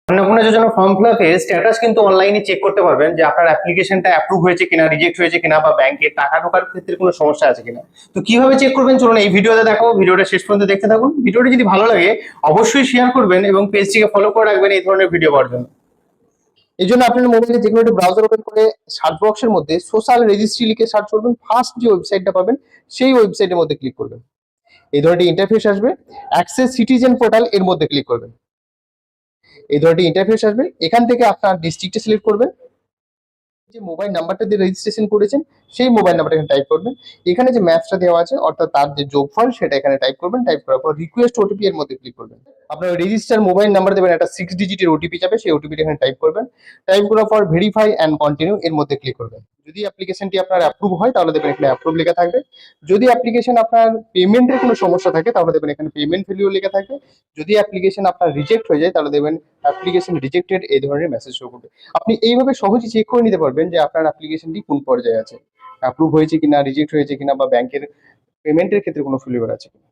অন্নপূর্ণা যোজনা form fill আপের status কিন্তু অনলাইনে চেক করতে পারবেন যে আপনার অ্যাপ্লিকেশনটা অ্যাপ্রুভ হয়েছে কিনা, রিজেক্ট হয়েছে কিনা, বা ব্যাংকে টাকা ঢোকার ক্ষেত্রে কোনো সমস্যা আছে কিনা। তো কিভাবে চেক করবেন চলুন এই ভিডিওতে দেখাবো। ভিডিওটা শেষ পর্যন্ত দেখতে থাকুন। ভিডিওটি যদি ভালো লাগে অবশ্যই শেয়ার করবেন এবং পেজটিকে ফলো করে রাখবেন এই ধরনের ভিডিও পাওয়ার জন্য। এই জন্য আপনার মোবাইলে যে কোনো একটা ব্রাউজার ওপেন করে সার্চ বক্সের মধ্যে সোশ্যাল রেজিস্ট্রি লিখে সার্চ করবেন। ফার্স্ট যে ওয়েবসাইটটা পাবেন সেই ওয়েবসাইটের মধ্যে ক্লিক করবেন। এই ধরনের ইন্টারফেস আসবে। অ্যাক্সেস সিটিজেন পোর্টাল এর মধ্যে ক্লিক করবেন। এই ধরনের ইন্টারফেস আসবে। এখান থেকে আপনার ডিস্ট্রিক্টটা সিলেক্ট করবেন। যে মোবাইল নাম্বারটা দিয়ে রেজিস্ট্রেশন করেছেন সেই মোবাইল নাম্বারটা এখানে টাইপ করবেন। এখানে যে ম্যাচটা দেওয়া আছে অর্থাৎ তার যে যোগফল সেটা এখানে টাইপ করবেন। টাইপ করার পর রিকোয়েস্ট ওটিপি এর মধ্যে ক্লিক করবেন। আপনার রেজিস্টার মোবাইল নাম্বার দেবেন, একটা 6 ডিজিটের ওটিপি যাবে, সেই ওটিপিটা এখানে টাইপ করবেন। টাইপ করার পর ভেরিফাই অ্যান্ড কন্টিনিউ এর মধ্যে ক্লিক করবেন। যদি অ্যাপ্লিকেশনটি আপনার অ্যাপ্রুভ হয় তাহলে দেখবেন এখানে অ্যাপ্রুভ লেখা থাকবে। যদি অ্যাপ্লিকেশন আপনার পেমেন্টের কোনো সমস্যা থাকে তাহলে দেখবেন এখানে পেমেন্ট ফেলিও লেখা থাকবে। যদি অ্যাপ্লিকেশন আপনার রিজেক্ট হয়ে যায় তাহলে দেখবেন অ্যাপ্লিকেশন রিজেক্টেড এই ধরনের মেসেজ শো করবে। আপনি এইভাবে সহজেই চেক করে নিতে পারবেন যে আপনার অ্যাপ্লিকেশনটি কোন পর্যায়ে আছে, অ্যাপ্রুভ হয়েছে কিনা, রিজেক্ট হয়েছে কিনা, বা ব্যাংকের পেমেন্টের ক্ষেত্রে কোনো ফেলিওর আছে কিনা।